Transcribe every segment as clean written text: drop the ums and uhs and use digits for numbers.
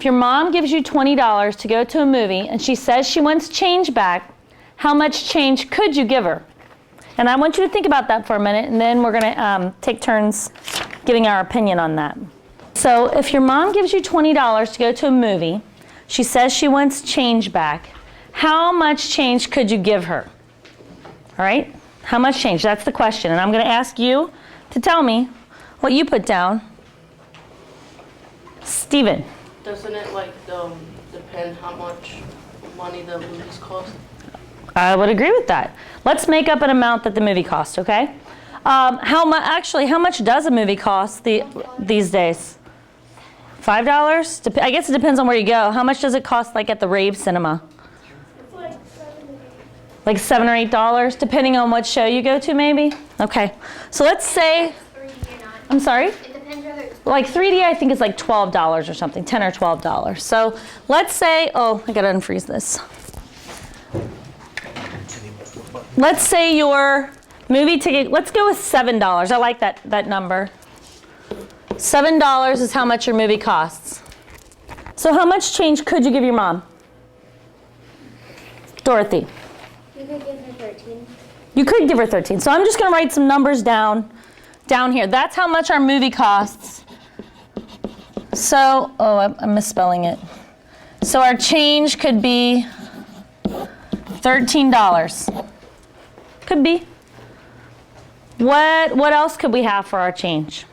if your mom gives you $20 to go to a movie and she says she wants change back, how much change could you give her? And I want you to think about that for a minute, and then we're going to take turns giving our opinion on that. So if your mom gives you $20 to go to a movie, she says she wants change back, how much change could you give her? All right? How much change? That's the question. And I'm going to ask you to tell me what you put down. Steven. Doesn't it depend how much money the movies cost? I would agree with that. Let's make up an amount that the movie cost, okay? How much does a movie cost these days? $5? I guess it depends on where you go. How much does it cost at the rave cinema? Like $7 or $8, depending on what show you go to, maybe? Okay. So let's say, I'm sorry? It depends whether it's Like 3D, I think is like $12 or something, $10 or $12. So let's say, oh, I gotta unfreeze this. Let's say your movie ticket, let's go with $7. I like that number. $7 is how much your movie costs. So how much change could you give your mom? Dorothy. You could give her 13. You could give her 13. So I'm just going to write some numbers down here. That's how much our movie costs. So, I'm misspelling it. So our change could be $13. Could be. What else could we have for our change?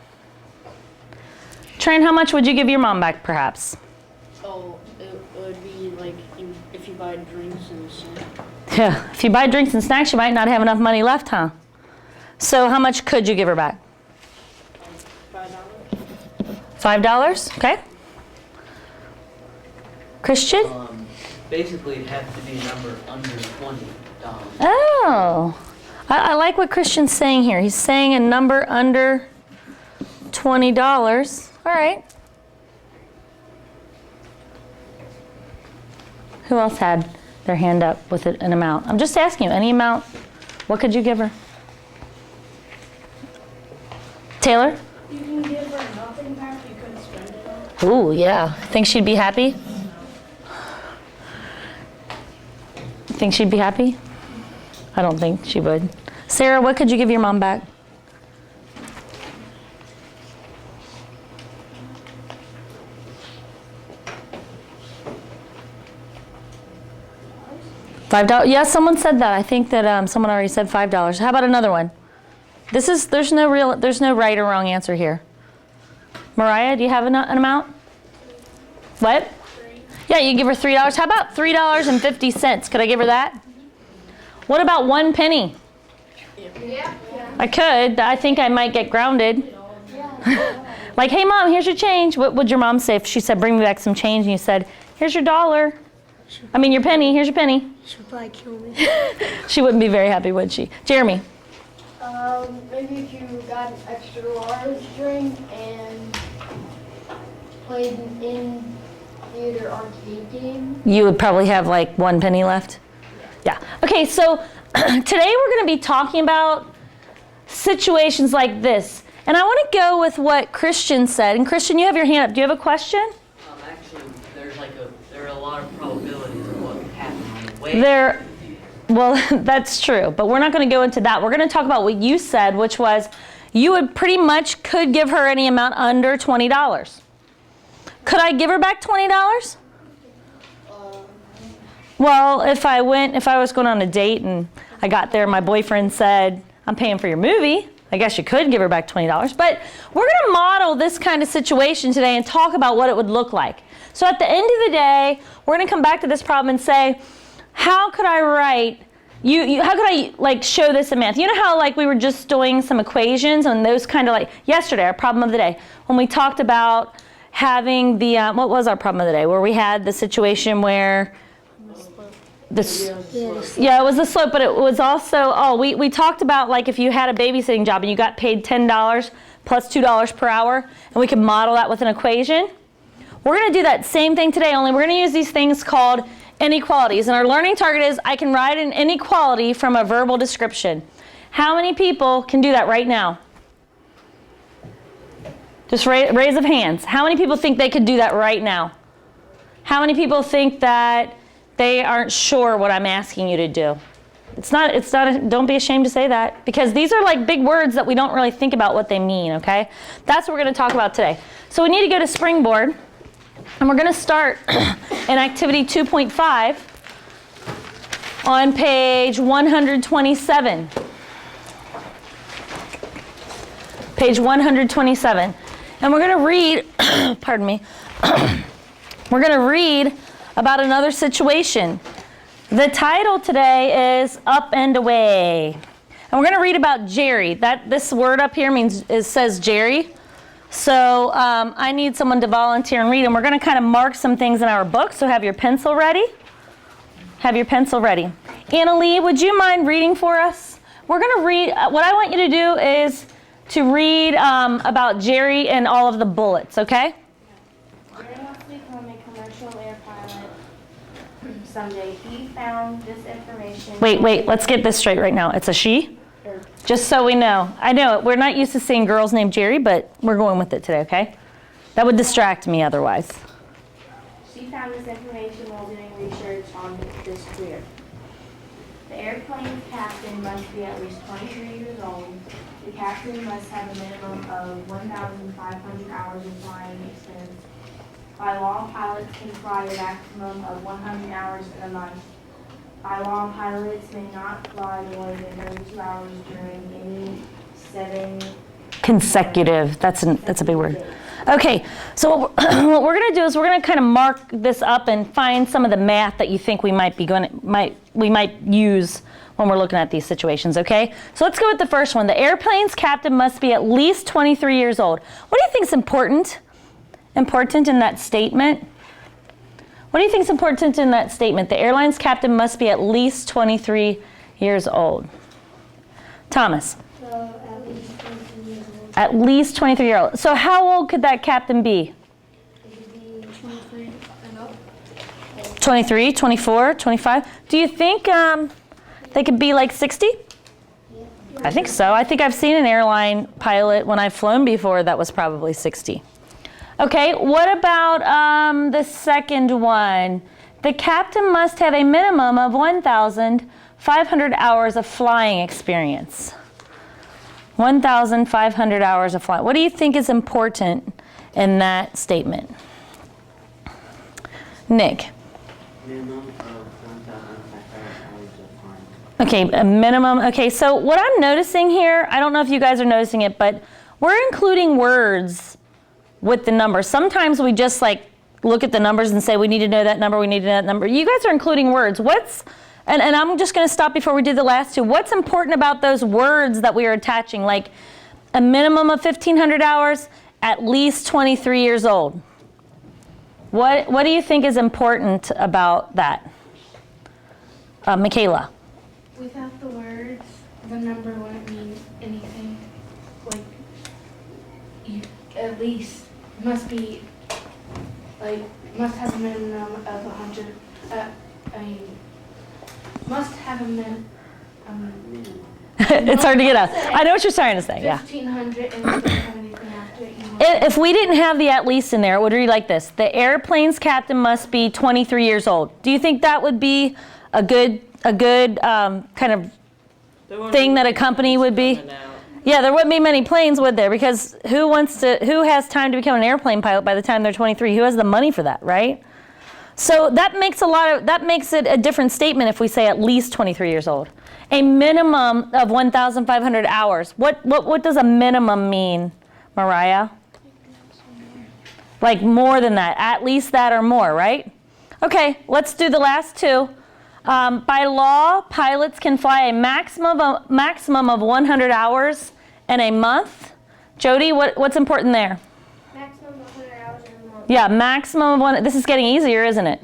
Trent, how much would you give your mom back, perhaps? Oh, it would be like if you buy drinks and snacks. Yeah, if you buy drinks and snacks, you might not have enough money left, huh? So how much could you give her back? $5? Okay. Christian? Basically, it'd have to be a number under $20. Oh, I like what Christian's saying here. He's saying a number under $20. All right. Who else had their hand up with an amount? I'm just asking you, any amount. What could you give her? Taylor? You can give her nothing back, you couldn't spend it on. Ooh, yeah. Think she'd be happy? Think she'd be happy? I don't think she would. Sarah, what could you give your mom back? $5? Yeah, someone said that. I think that someone already said $5. How about another one? There's no right or wrong answer here. Mariah, do you have an amount? What? Yeah, you give her $3. How about $3.50? Could I give her that? What about 1 penny? Yeah. I could. I think I might get grounded. Like, hey mom, here's your change. What would your mom say if she said, bring me back some change, and you said, here's your dollar? I mean, your penny. Here's your penny. She would probably kill me. She wouldn't be very happy, would she? Jeremy. Maybe if you got an extra large drink and played an in-theater arcade game. You would probably have like 1 penny left? Yeah. Okay, so today we're going to be talking about situations like this. And I want to go with what Christian said. And Christian, you have your hand up. Do you have a question? Actually, there are a lot of probabilities of what could happen on the way. Well, that's true, but we're not going to go into that. We're going to talk about what you said, which was you would pretty much could give her any amount under $20. Could I give her back $20? Well, if I was going on a date and I got there and my boyfriend said, I'm paying for your movie, I guess you could give her back $20. But we're going to model this kind of situation today and talk about what it would look like. So at the end of the day, we're going to come back to this problem and say, how could I write, how could I like show this in math? You know how like we were just doing some equations and those kind of like, yesterday, our problem of the day, when we talked about having the, what was our problem of the day? Where we had the situation where, it was the slope, but it was also, we talked about like if you had a babysitting job and you got paid $10 plus $2 per hour, and we could model that with an equation. We're going to do that same thing today, only we're going to use these things called inequalities. And our learning target is I can write an inequality from a verbal description. How many people can do that right now? Just raise of hands. How many people think they could do that right now? How many people think that they aren't sure what I'm asking you to do? Don't be ashamed to say that, because these are like big words that we don't really think about what they mean, okay? That's what we're going to talk about today. So we need to go to Springboard, and we're going to start in activity 2.5 on page 127. Page 127. And we're going to read, pardon me, we're going to read about another situation. The title today is Up and Away. And we're going to read about Jerry. This word up here says Jerry. So I need someone to volunteer and read. And we're going to kind of mark some things in our book. So have your pencil ready. Have your pencil ready. Anna Lee, would you mind reading for us? We're going to read, what I want you to do is to read about Jerry and all of the bullets, okay? Jerry wants to become a commercial air pilot someday. He found this information. Wait, let's get this straight right now. It's a she? Just so we know. I know, we're not used to seeing girls named Jerry, but we're going with it today, okay? That would distract me otherwise. She found this information while doing research on this career. The airplane's captain must be at least 23 years old. The captain must have a minimum of 1,500 hours of flying experience. By law, pilots can fly a maximum of 100 hours in a month. By law, pilots may not fly more than 32 hours during any 7 Consecutive, that's a big word. Okay, so what we're going to do is we're going to kind of mark this up and find some of the math that you think we might use when we're looking at these situations, okay? So let's go with the first one. The airplane's captain must be at least 23 years old. What do you think is important in that statement? What do you think is important in that statement? The airline's captain must be at least 23 years old. Thomas? At least 23 years old. At least 23 years old. So how old could that captain be? It could be 23 and up. 23, 24, 25? Do you think they could be like 60? Yeah. I think so. I think I've seen an airline pilot when I've flown before that was probably 60. Okay, what about the second one? The captain must have a minimum of 1,500 hours of flying experience. 1,500 hours of flying. What do you think is important in that statement? Nick? Minimum of 1,500 hours of flying. Okay, a minimum. Okay, so what I'm noticing here, I don't know if you guys are noticing it, but we're including words with the numbers. Sometimes we just like look at the numbers and say we need to know that number, we need to know that number. You guys are including words. And I'm just going to stop before we did the last two. What's important about those words that we are attaching? Like a minimum of 1,500 hours, at least 23 years old. What do you think is important about that? Michaela? Without the words, the number wouldn't mean anything. Like, you at least must be, like, must have a minimum of 100, must have a minimum. It's hard to get out. I know what you're trying to say, yeah. 1,500 and don't have anything after it. If we didn't have the at least in there, it would read like this. The airplane's captain must be 23 years old. Do you think that would be a good kind of thing that a company would be? Yeah, there wouldn't be many planes, would there? Because who has time to become an airplane pilot by the time they're 23? Who has the money for that, right? So that makes it a different statement if we say at least 23 years old. A minimum of 1,500 hours. What does a minimum mean, Mariah? Like more than that, at least that or more, right? Okay, let's do the last two. By law, pilots can fly a maximum of 100 hours in a month. Jody, what's important there? Maximum of 100 hours in a month. Yeah, maximum of one. This is getting easier, isn't it?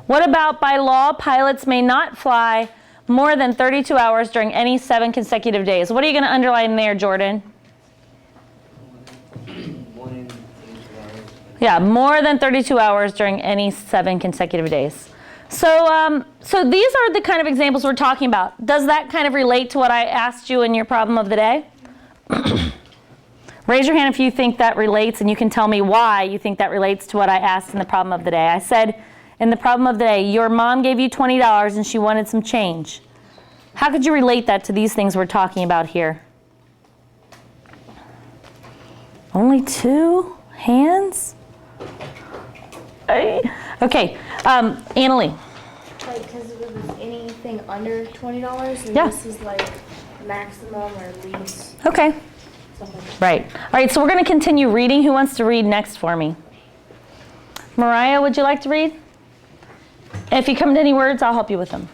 What about by law, pilots may not fly more than 32 hours during any 7 consecutive days? What are you going to underline there, Jordan? Yeah, more than 32 hours during any 7 consecutive days. So these are the kind of examples we're talking about. Does that kind of relate to what I asked you in your problem of the day? Raise your hand if you think that relates, and you can tell me why you think that relates to what I asked in the problem of the day. I said in the problem of the day, your mom gave you $20 and she wanted some change. How could you relate that to these things we're talking about here? Only 2 hands? Okay, Annalie. Like, because if it was anything under $20, and Yeah. this is like maximum or least. Okay. Something. Right. All right, so we're going to continue reading. Who wants to read next for me? Mariah, would you like to read? If you come to any words, I'll help you with them.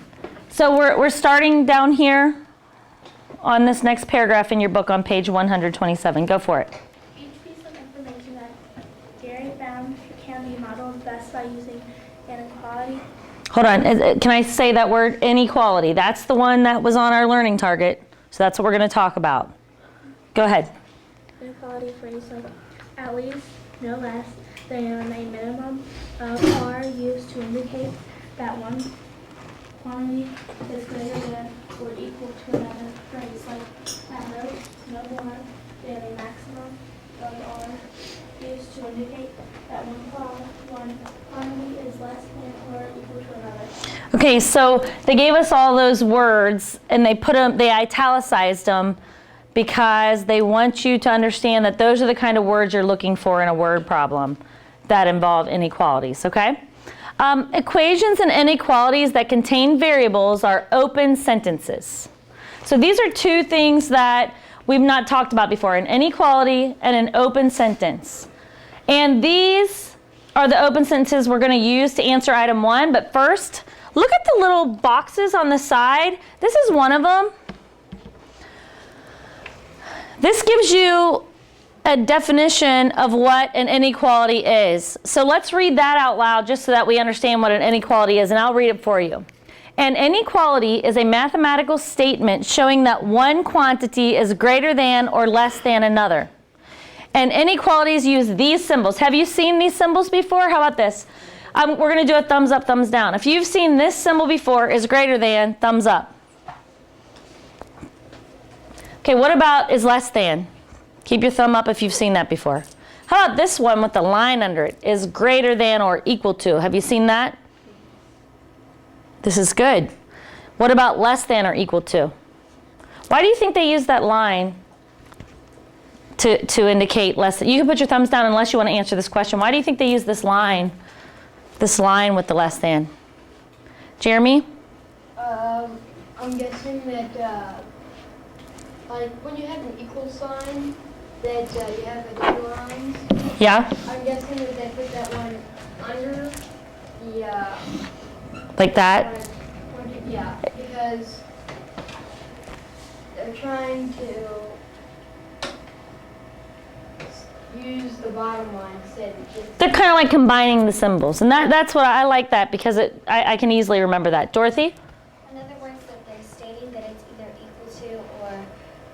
So we're starting down here on this next paragraph in your book on page 127. Go for it. Each piece of information that Gary found can be modeled best by using inequality. Hold on. Can I say that word, inequality? That's the one that was on our learning target. So that's what we're going to talk about. Go ahead. Inequality phrase like at least, no less than a minimum of are used to indicate that one quantity is greater than or equal to another phrase like at most, no more than a maximum of are used to indicate that one quantity is less than or equal to another. Okay, so they gave us all those words and they italicized them because they want you to understand that those are the kind of words you're looking for in a word problem that involve inequalities, okay? Equations and inequalities that contain variables are open sentences. So these are 2 things that we've not talked about before, an inequality and an open sentence. And these are the open sentences we're going to use to answer item 1, but first, look at the little boxes on the side. This is one of them. This gives you a definition of what an inequality is. So let's read that out loud just so that we understand what an inequality is, and I'll read it for you. An inequality is a mathematical statement showing that one quantity is greater than or less than another. And inequalities use these symbols. Have you seen these symbols before? How about this? We're going to do a thumbs up, thumbs down. If you've seen this symbol before, is greater than, thumbs up. Okay, what about is less than? Keep your thumb up if you've seen that before. How about this one with the line under it? Is greater than or equal to? Have you seen that? This is good. What about less than or equal to? Why do you think they use that line to indicate less than? You can put your thumbs down unless you want to answer this question. Why do you think they use this line with the less than? Jeremy? I'm guessing that, like, when you have an equal sign, that you have additional lines. Yeah? I'm guessing that they put that one under the, Like that? yeah, because they're trying to use the bottom line instead of just... They're kind of like combining the symbols. And that's what I like that because I can easily remember that. Dorothy? In other words, that they're stating that it's either equal to or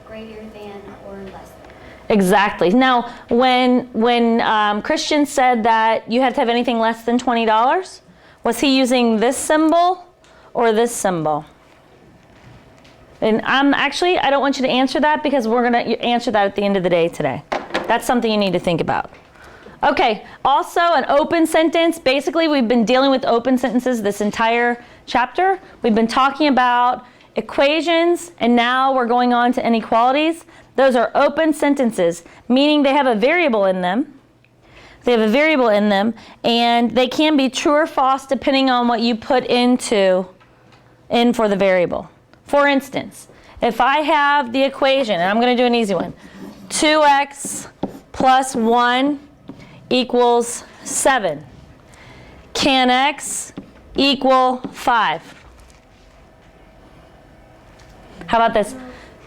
greater than or less than. Exactly. Now, when Christian said that you had to have anything less than $20, was he using this symbol or this symbol? And I don't want you to answer that because we're going to answer that at the end of the day today. That's something you need to think about. Okay, also an open sentence. Basically, we've been dealing with open sentences this entire chapter. We've been talking about equations, and now we're going on to inequalities. Those are open sentences, meaning they have a variable in them. They have a variable in them, and they can be true or false depending on what you put in for the variable. For instance, if I have the equation, and I'm going to do an easy one, 2x plus 1 equals 7. Can x equal 5? How about this?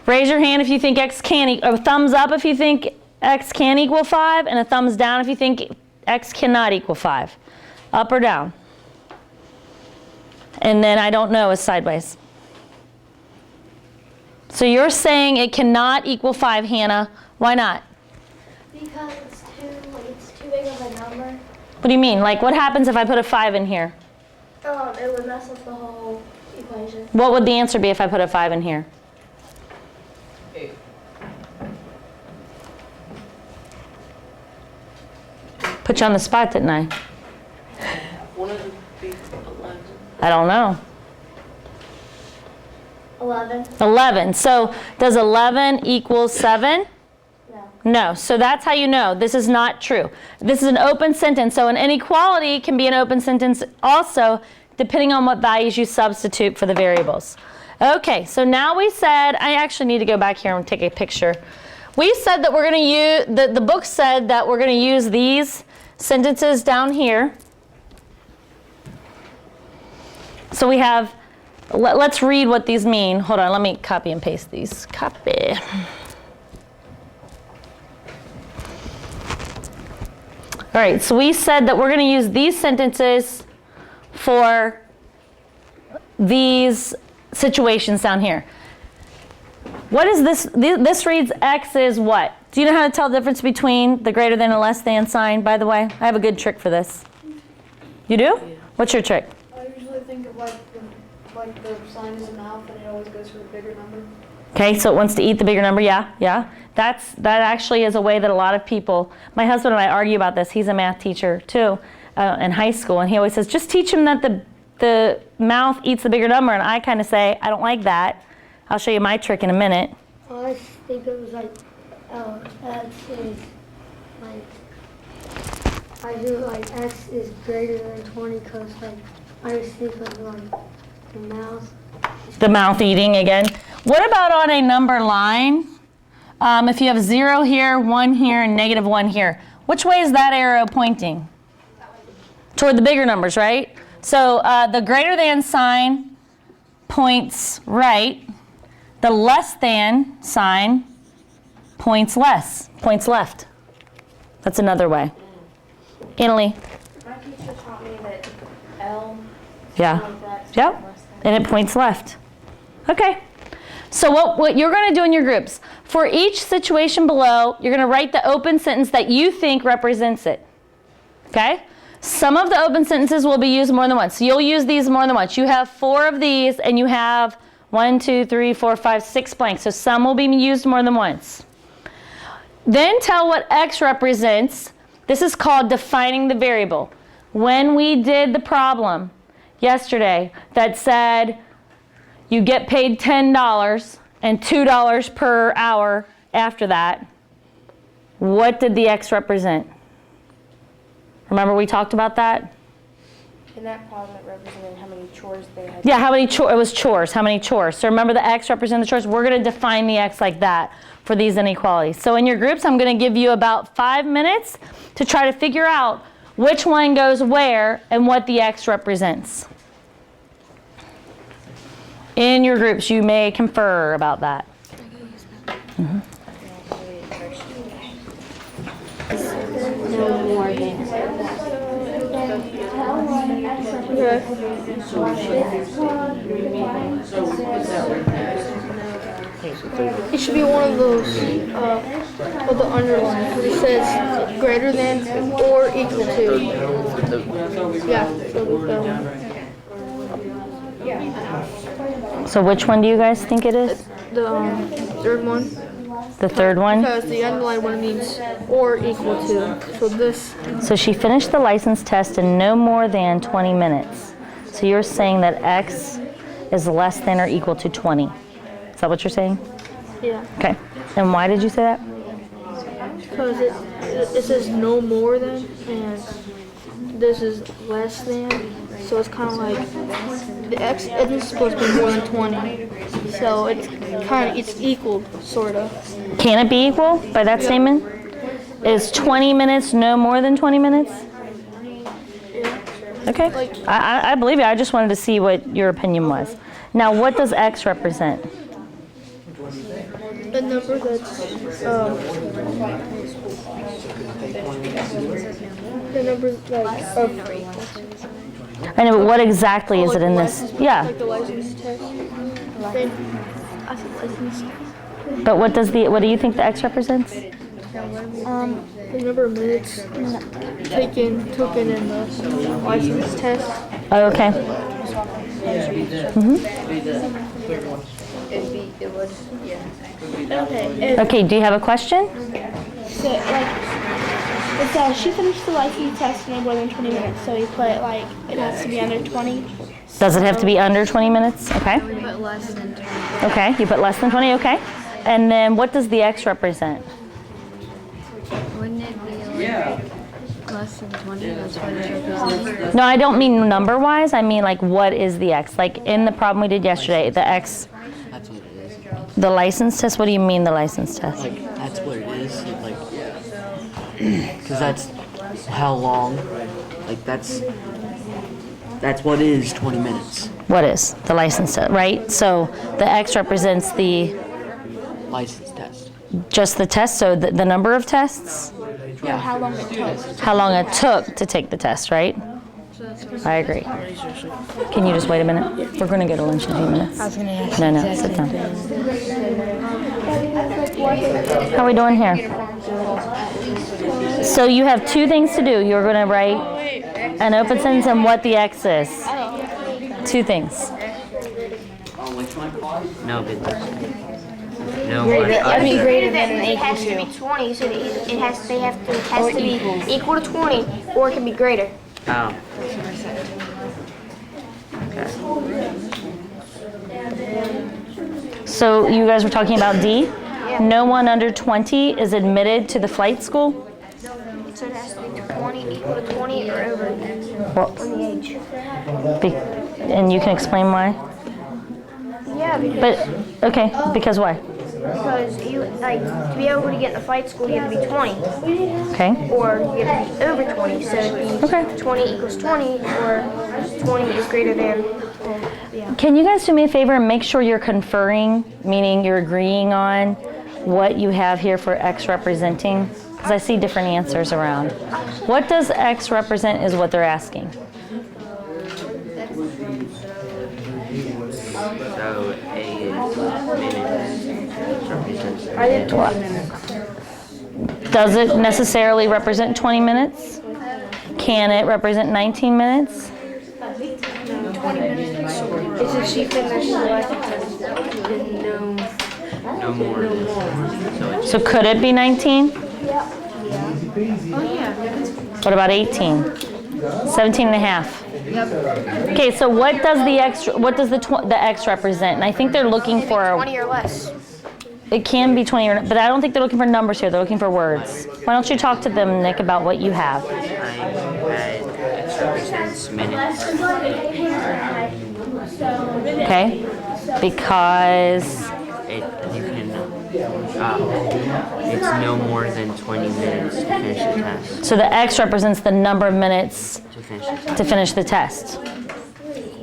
Raise your hand if you think x can, or thumbs up if you think x can equal 5, and a thumbs down if you think x cannot equal 5. Up or down? And then I don't know is sideways. So you're saying it cannot equal 5, Hannah. Why not? Because it's too big of a number. What do you mean? Like, what happens if I put a 5 in here? It would mess up the whole equation. What would the answer be if I put a 5 in here? Put you on the spot, didn't I? One of the big 11. I don't know. 11. 11. So does 11 equal 7? No. No. So that's how you know this is not true. This is an open sentence. So an inequality can be an open sentence also, depending on what values you substitute for the variables. Okay, so now we said, I actually need to go back here and take a picture. We said that we're going to use, the book said that we're going to use these sentences down here. So we have, let's read what these mean. Hold on, let me copy and paste these. Copy. All right, so we said that we're going to use these sentences for these situations down here. What is this? This reads X is what? Do you know how to tell the difference between the greater than and less than sign, by the way? I have a good trick for this. You do? Yeah. What's your trick? I usually think of like the sign is a mouth and it always goes for the bigger number. Okay, so it wants to eat the bigger number, yeah. That actually is a way that a lot of people, my husband and I argue about this. He's a math teacher too in high school, and he always says, just teach him that the mouth eats the bigger number, and I kind of say, I don't like that. I'll show you my trick in a minute. I think it was like, X is like, I do like X is greater than 20 because like, I just think of like the mouth. The mouth eating again. What about on a number line? If you have 0 here, 1 here, and -1 here, which way is that arrow pointing? Toward the bigger numbers, right? So the greater than sign points right. The less than sign points left. That's another way. Annalie? My teacher taught me that L, Yeah. like that, Yep. less than. And it points left. Okay. So what you're going to do in your groups, for each situation below, you're going to write the open sentence that you think represents it. Okay? Some of the open sentences will be used more than once. So you'll use these more than once. You have 4 of these, and you have 1, 2, 3, 4, 5, 6 blanks. So some will be used more than once. Then tell what X represents. This is called defining the variable. When we did the problem yesterday that said you get paid $10 and $2 per hour after that, what did the X represent? Remember we talked about that? In that problem, it represented how many chores they had. Yeah, how many it was chores, how many chores. So remember the X represents the chores. We're going to define the X like that for these inequalities. So in your groups, I'm going to give you about 5 minutes to try to figure out which one goes where and what the X represents. In your groups, you may confer about that. Mm-hmm. No more than. It should be one of those, with the underline, because it says greater than or equal to. Yeah. So which one do you guys think it is? The third one. The third one? Because the underlined one means or equal to. So this. So she finished the license test in no more than 20 minutes. So you're saying that X is less than or equal to 20. Is that what you're saying? Yeah. Okay. And why did you say that? Because it says no more than, and this is less than. So it's kind of like the X isn't supposed to be more than 20. So it's equal, sort of. Can it be equal by that statement? Is 20 minutes no more than 20 minutes? Okay. I believe you. I just wanted to see what your opinion was. Now, what does X represent? The number that's the number like of. I know, but what exactly is it in this? Yeah. Like the license test. I said license test. But what do you think the X represents? The number of minutes taken in the license test. Oh, okay. Okay, do you have a question? So, like, It says she finished the license test in more than 20 minutes, so we put like it has to be under 20. Does it have to be under 20 minutes? Okay. We put less than 20. Okay, you put less than 20, okay. And then what does the X represent? Wouldn't it be like less than 20? That's what it represents. No, I don't mean number-wise. I mean like what is the X? Like in the problem we did yesterday, the X, That's what it is. the license test. What do you mean the license test? Like, that's what it is. Like, because that's how long. Like, that's what is 20 minutes. What is the license test, right? So the X represents the, License test. just the test, so the number of tests? Yeah. How long it took. How long it took to take the test, right? I agree. Can you just wait a minute? We're going to go to lunch in a few minutes. I was gonna ask. No, sit down. How are we doing here? So you have two things to do. You're going to write an open sentence and what the X is. Two things. No, but no I mean, greater than It has to be 20, so it has to be equal to 20, or it can be greater. Oh. So you guys were talking about D? No one under 20 is admitted to the flight school? So it has to be 20, equal to 20, or over Well, on the age. and you can explain why? Yeah, because, But, okay, because why? you, like, to be able to get in the flight school, you have to be 20, Okay, or you have to be over 20, so it'd be Okay. 20 equals 20, or 20 is greater than, can you guys do me a favor and make sure you're conferring, meaning you're agreeing on what you have here for X representing? Because I see different answers around. What does X represent is what they're asking. So A is minutes. Represents I did 20 minutes. Does it necessarily represent 20 minutes? Can it represent 19 minutes? 20 minutes. It's if she finished the license test, then no more. So could it be 19? What about 18? 17 and a half. Okay, so what does the X represent? And I think they're looking for 20 or less. it can be 20 or, but I don't think they're looking for numbers here. They're looking for words. Why don't you talk to them, Nick, about what you have? X represents minutes. Okay, because It's no more than 20 minutes to finish the test. so the X represents the number of minutes To finish the test. to finish the test.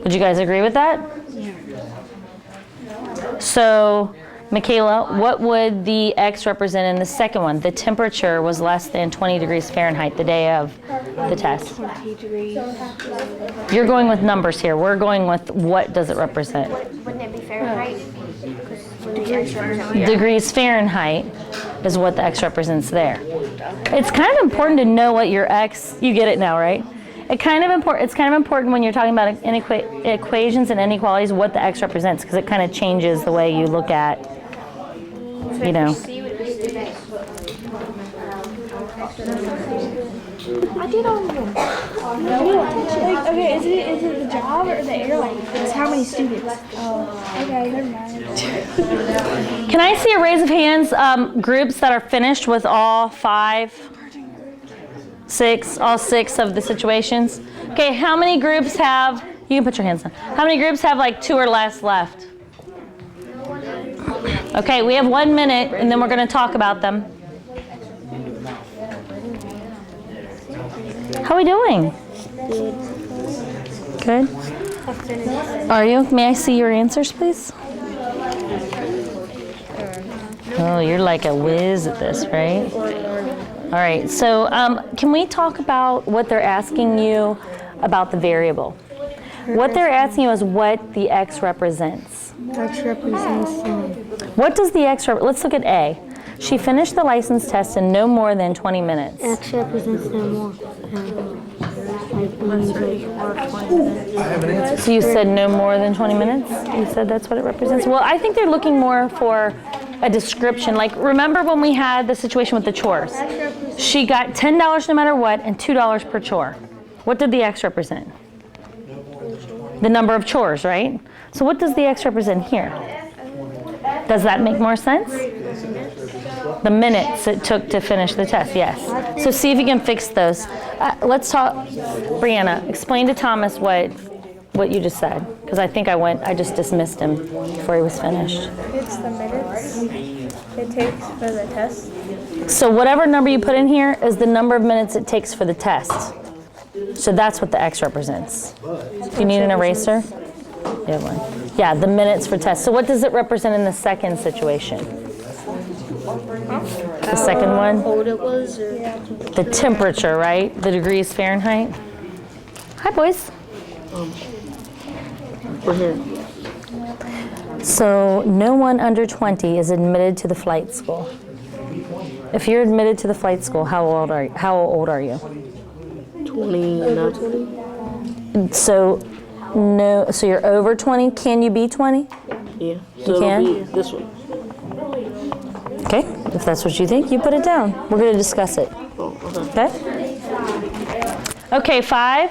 Would you guys agree with that? So, Michaela, what would the X represent in the second one? The temperature was less than 20 degrees Fahrenheit the day of the test. 20 degrees. You're going with numbers here. We're going with what does it represent? Wouldn't it be Fahrenheit? Because Degrees Fahrenheit is what the X represents there. It's kind of important to know what your X, you get it now, right? It's kind of important when you're talking about equations and inequalities what the X represents, because it kind of changes the way you look at, you know. I did all of them. Okay, is it the job or the airline? It's how many students. Oh, okay, never mind. Can I see a raise of hands, groups that are finished with all six of the situations? Okay, how many groups have, you can put your hands down. How many groups have like 2 or less left? Okay, we have 1 minute and then we're going to talk about them. How are we doing? Good. Are you? May I see your answers, please? Oh, you're like a whiz at this, right? All right, so can we talk about what they're asking you about the variable? What they're asking you is what the X represents. X represents What does the X represent? Let's look at A. She finished the license test in no more than 20 minutes. X represents no more. So you said no more than 20 minutes? You said that's what it represents? Well, I think they're looking more for a description. Like, remember when we had the situation with the chores? She got $10 no matter what and $2 per chore. What did the X represent? The number of chores, right? So what does the X represent here? Does that make more sense? The minutes it took to finish the test, yes. So see if you can fix those. Let's talk, Brianna, explain to Thomas what you just said, because I think I just dismissed him before he was finished. It's the minutes it takes for the test. So whatever number you put in here is the number of minutes it takes for the test. So that's what the X represents. Do you need an eraser? You have one. Yeah, the minutes for test. So what does it represent in the second situation? The second one? How cold it was? Or The temperature, right? The degrees Fahrenheit. Hi, boys. We're here. So no one under 20 is admitted to the flight school. If you're admitted to the flight school, how old are you? 20, not 20. So you're over 20. Can you be 20? Yeah. So You can? it'll be this one. Okay. If that's what you think, you put it down. We're going to discuss it. Oh, okay. Okay? Okay, 5.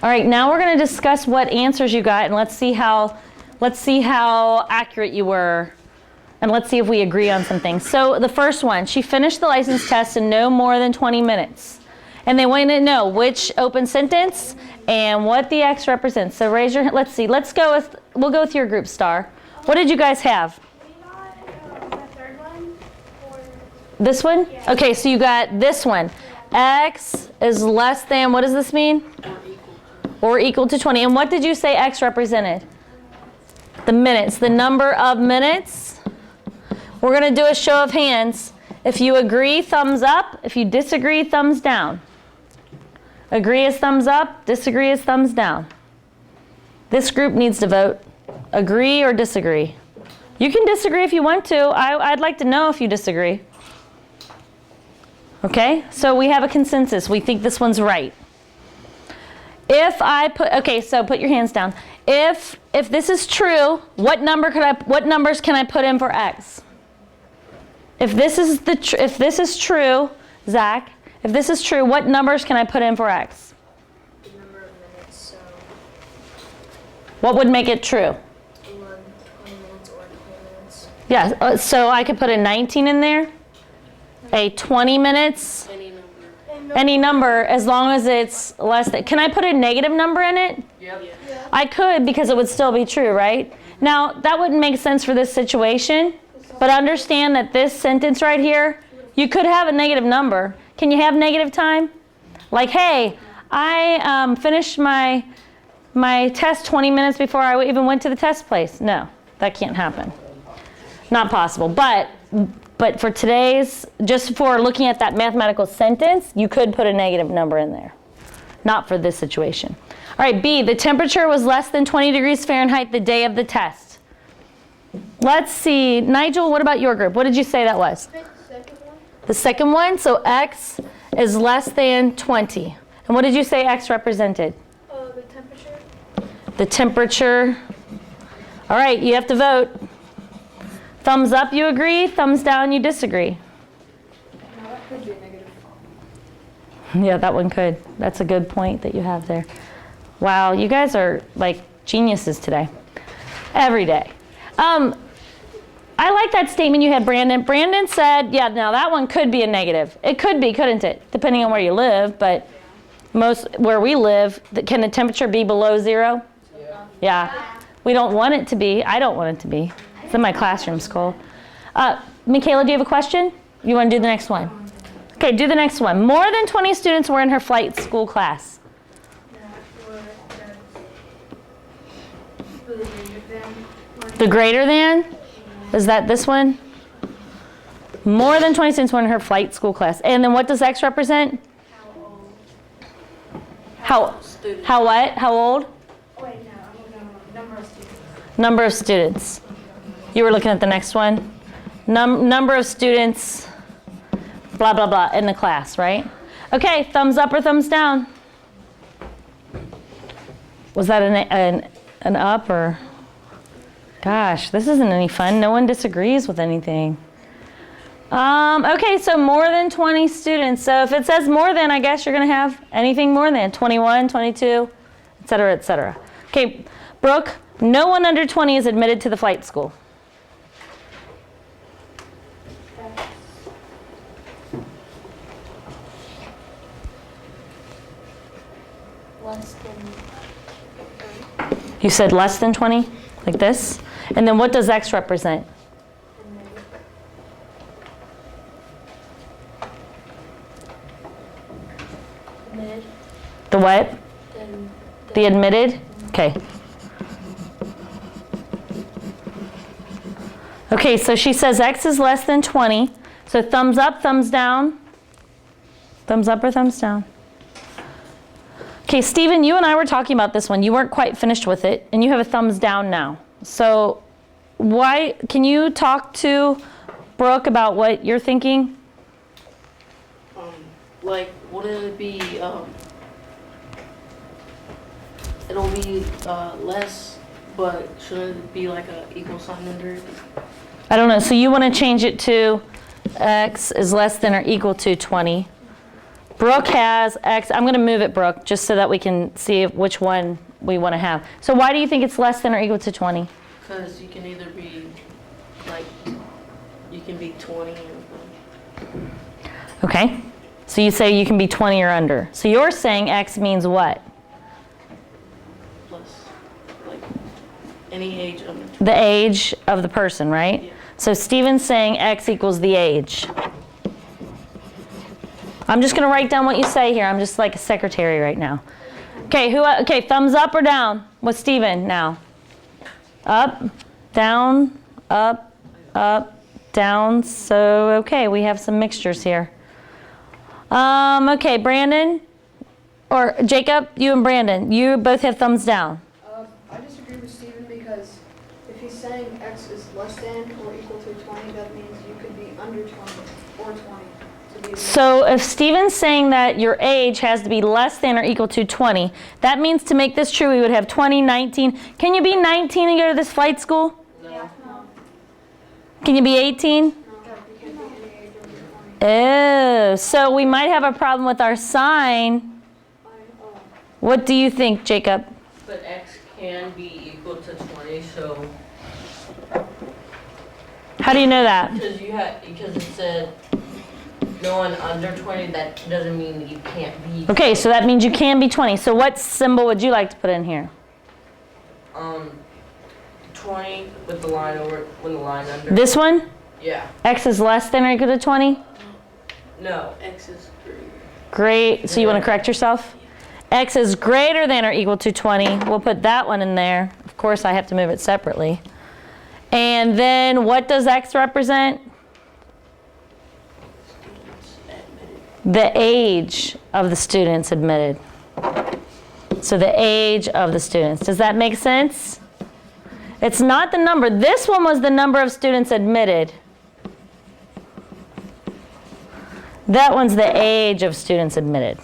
All right, now we're going to discuss what answers you got, and let's see how accurate you were, and let's see if we agree on some things. So the first one, she finished the license test in no more than 20 minutes. And they want to know which open sentence and what the X represents. So raise your hand. Let's see. We'll go with your group, Star. What did you guys have? We got the third one. This one? Okay, so you got this one. X is less than, what does this mean? Or equal to 20. And what did you say X represented? The minutes, the number of minutes. We're going to do a show of hands. If you agree, thumbs up. If you disagree, thumbs down. Agree is thumbs up, disagree is thumbs down. This group needs to vote. Agree or disagree. You can disagree if you want to. I'd like to know if you disagree. Okay, so we have a consensus. We think this one's right. So put your hands down. If this is true, what numbers can I put in for X? If this is true, Zach, if this is true, what numbers can I put in for X? The number of minutes, so What would make it true? 20 minutes or 20 minutes. Yeah, so I could put a 19 in there, a 20 minutes, any number as long as it's less than. Can I put a negative number in it? Yep. I could, because it would still be true, right? Now, that wouldn't make sense for this situation, but understand that this sentence right here, you could have a negative number. Can you have negative time? Like, hey, I finished my test 20 minutes before I even went to the test place. No, that can't happen. Not possible. But for today's, just for looking at that mathematical sentence, you could put a negative number in there. Not for this situation. All right, B, the temperature was less than 20 degrees Fahrenheit the day of the test. Let's see. Nigel, what about your group? What did you say that was? The second one, so X is less than 20. And what did you say X represented? The temperature. The temperature. All right, you have to vote. Thumbs up, you agree. Thumbs down, you disagree. Now that could be a negative. Yeah, that one could. That's a good point that you have there. Wow, you guys are like geniuses today. Every day. I like that statement you had, Brandon. Brandon said, yeah, now that one could be a negative. It could be, couldn't it? Depending on where you live, but where we live, can the temperature be below 0? Yeah. We don't want it to be. I don't want it to be. It's in my classroom school. Michaela, do you have a question? You want to do the next one? Okay, do the next one. More than 20 students were in her flight school class. The greater than? Is that this one? More than 20 students were in her flight school class. And then what does X represent? How what? How old? Wait, no, number of students. Number of students. You were looking at the next one? Number of students, blah, blah, blah, in the class, right? Okay, thumbs up or thumbs down? Was that an up or? Gosh, this isn't any fun. No one disagrees with anything. Okay, so more than 20 students. So if it says more than, I guess you're going to have anything more than 21, 22, et cetera, et cetera. Okay, Brooke, no one under 20 is admitted to the flight school. Less than, You said less than 20, like this? And then what does X represent? admitted, The what? then The admitted? Okay. Okay, so she says X is less than 20. So thumbs up, thumbs down. Thumbs up or thumbs down? Okay, Stephen, you and I were talking about this one. You weren't quite finished with it, and you have a thumbs down now. So can you talk to Brooke about what you're thinking? Like, wouldn't it be, it'll be less, but shouldn't it be like a equal sign under it? I don't know. So you want to change it to X is less than or equal to 20. Brooke has X. I'm going to move it, Brooke, just so that we can see which one we want to have. So why do you think it's less than or equal to 20? Because you can either be, like, you can be 20 or... Okay. So you say you can be 20 or under. So you're saying X means what? plus, like, any age under 20. The age of the person, right? Yeah. So Stephen's saying X equals the age. I'm just going to write down what you say here. I'm just like a secretary right now. Okay, okay, thumbs up or down with Stephen now? Up, down, up, down. So, okay, we have some mixtures here. Okay, Brandon, or Jacob, you and Brandon, you both have thumbs down. I disagree with Stephen because if he's saying X is less than or equal to 20, that means you could be under 20 or 20 to be. So if Stephen's saying that your age has to be less than or equal to 20, that means to make this true, we would have 20, 19. Can you be 19 and go to this flight school? No. Can you be 18? Oh, so we might have a problem with our sign. What do you think, Jacob? But X can be equal to 20, so How do you know that? because it said no one under 20, that doesn't mean that you can't be. Okay, so that means you can be 20. So what symbol would you like to put in here? 20 with the line over, with the line under. This one? Yeah. X is less than or equal to 20? No. X is greater. Great. So you want to correct yourself? X is greater than or equal to 20. We'll put that one in there. Of course, I have to move it separately. And then what does X represent? Students admitted. The age of the students admitted. So the age of the students. Does that make sense? It's not the number. This one was the number of students admitted. That one's the age of students admitted.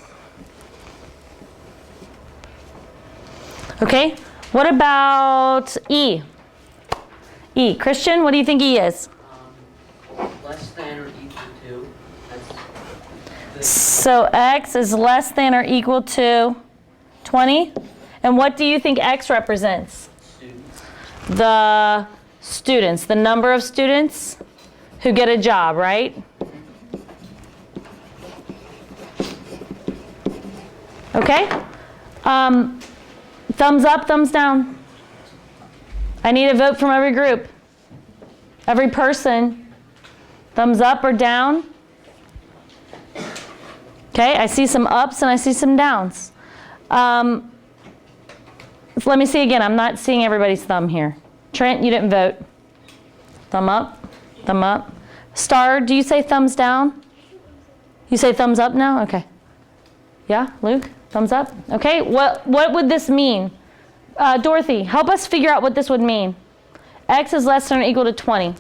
Okay, what about E? E, Christian, what do you think E is? Less than or equal to. So X is less than or equal to 20. And what do you think X represents? Students. The students, the number of students who get a job, right? Okay? Thumbs up, thumbs down. I need a vote from every group. Every person. Thumbs up or down. Okay, I see some ups and I see some downs. Let me see again. I'm not seeing everybody's thumb here. Trent, you didn't vote. Thumb up, thumb up. Star, do you say thumbs down? You say thumbs up now? Okay. Yeah, Luke, thumbs up. Okay, what would this mean? Dorothy, help us figure out what this would mean. X is less than or equal to 20.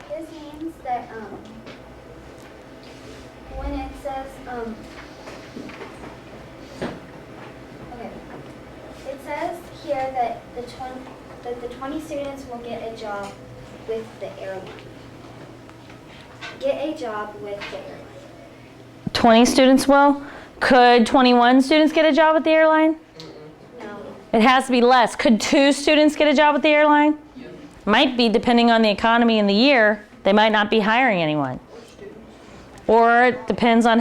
this means that when it says okay, it says here that the that the 20 students will get a job with the airline. Get a job with the airline. 20 students will. Could 21 students get a job with the airline? No. It has to be less. Could 2 students get a job with the airline? Might be, depending on the economy in the year. They might not be hiring anyone. Or it depends on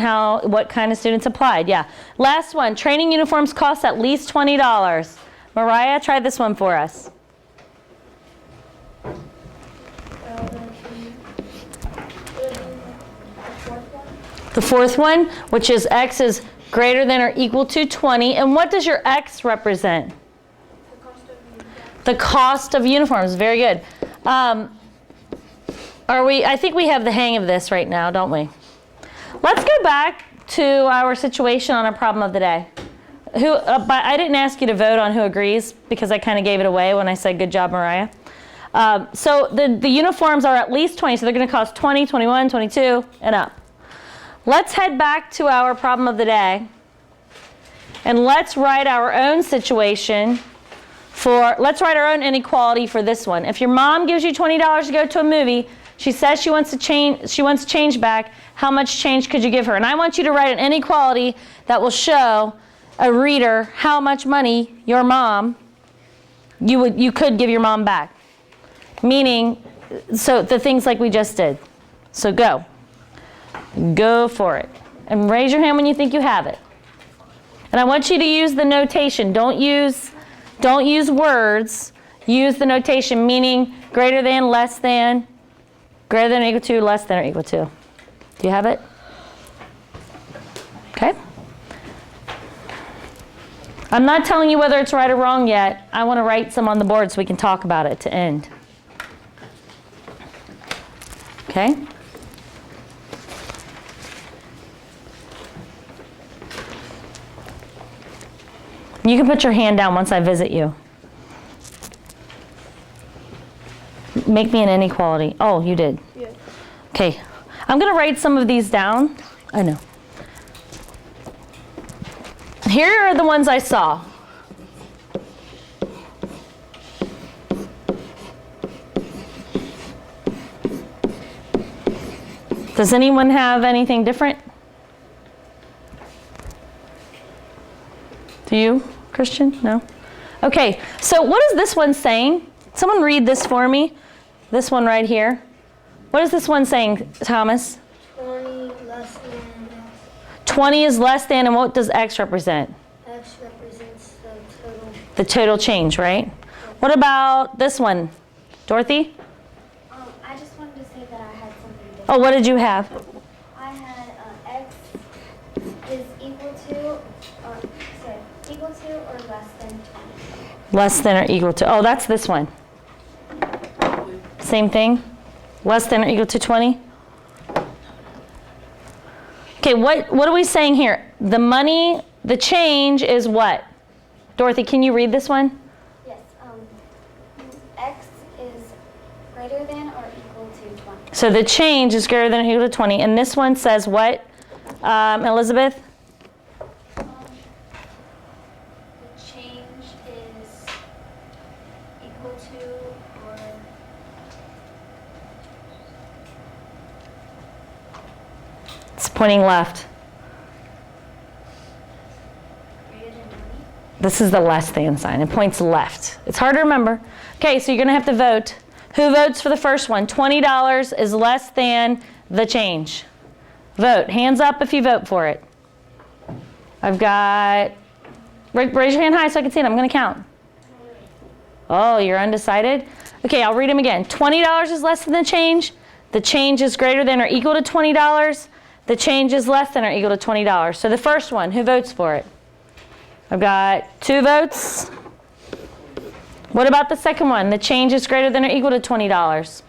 what kind of students applied. Yeah. Last one. Training uniforms cost at least $20. Mariah, try this one for us. The fourth one, which is x is greater than or equal to 20. And what does your x represent? The cost of uniforms. Very good. I think we have the hang of this right now, don't we? Let's go back to our situation on our problem of the day. I didn't ask you to vote on who agrees because I kind of gave it away when I said good job, Mariah. So the uniforms are at least 20, so they're going to cost 20, 21, 22, and up. Let's head back to our problem of the day, and let's write our own situation let's write our own inequality for this one. If your mom gives you $20 to go to a movie, she says she wants change back, how much change could you give her? And I want you to write an inequality that will show a reader how much money your mom, you could give your mom back. Meaning, so the things like we just did. So go for it. And raise your hand when you think you have it. And I want you to use the notation. Don't use words. Use the notation, meaning greater than, less than, greater than or equal to, less than or equal to. Do you have it? Okay. I'm not telling you whether it's right or wrong yet. I want to write some on the board so we can talk about it to end. Okay? You can put your hand down once I visit you. Make me an inequality. Oh, you did. Yeah. Okay. I'm going to write some of these down. I know. Here are the ones I saw. Does anyone have anything different? Do you, Christian? No? Okay, so what is this one saying? Someone read this for me. This one right here. What is this one saying, Thomas? 20 less than x. 20 is less than, and what does x represent? X represents the total. The total change, right? What about this one? Dorothy? I just wanted to say that I had something different. Oh, what did you have? I had x is equal to or less than 20. Less than or equal to. Oh, that's this one. Same thing? Less than or equal to 20? Okay, what are we saying here? The money, the change is what? Dorothy, can you read this one? Yes. X is greater than or equal to 20. So the change is greater than or equal to 20. And this one says what, Elizabeth? The change is equal to or It's pointing left. greater than 20. This is the less than sign. It points left. It's hard to remember. Okay, so you're going to have to vote. Who votes for the first one? $20 is less than the change. Vote. Hands up if you vote for it. I've got... Raise your hand high so I can see it. I'm going to count. Oh, you're undecided? Okay, I'll read them again. $20 is less than the change. The change is greater than or equal to $20. The change is less than or equal to $20. So the first one, who votes for it? I've got 2 votes. What about the second one? The change is greater than or equal to $20.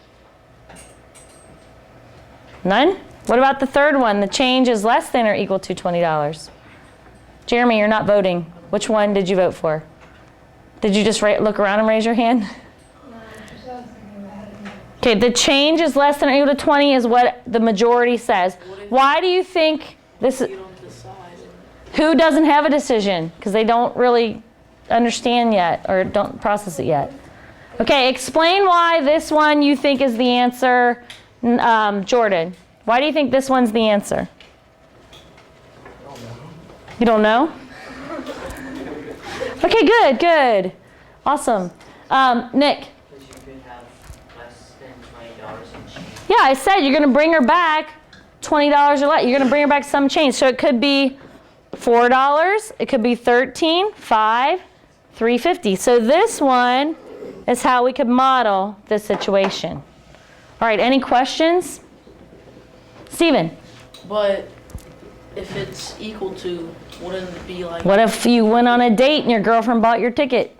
None? What about the third one? The change is less than or equal to $20. Jeremy, you're not voting. Which one did you vote for? Did you just look around and raise your hand? Okay, the change is less than or equal to 20 is what the majority says. Why do you think this is... You don't decide. Who doesn't have a decision? Because they don't really understand yet or don't process it yet. Okay, explain why this one you think is the answer, Jordan. Why do you think this one's the answer? You don't know? Okay, good, good. Awesome. Nick? Because you could have less than $20 in change. Yeah, I said you're going to bring her back $20 or less. You're going to bring her back some change. So it could be $4. It could be $13, $5, $3.50. So this one is how we could model this situation. All right, any questions? Steven? But if it's equal to, wouldn't it be like? What if you went on a date and your girlfriend bought your ticket?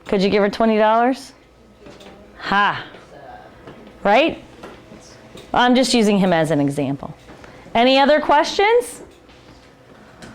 Could you give her $20? Ha. Right? I'm just using him as an example. Any other questions?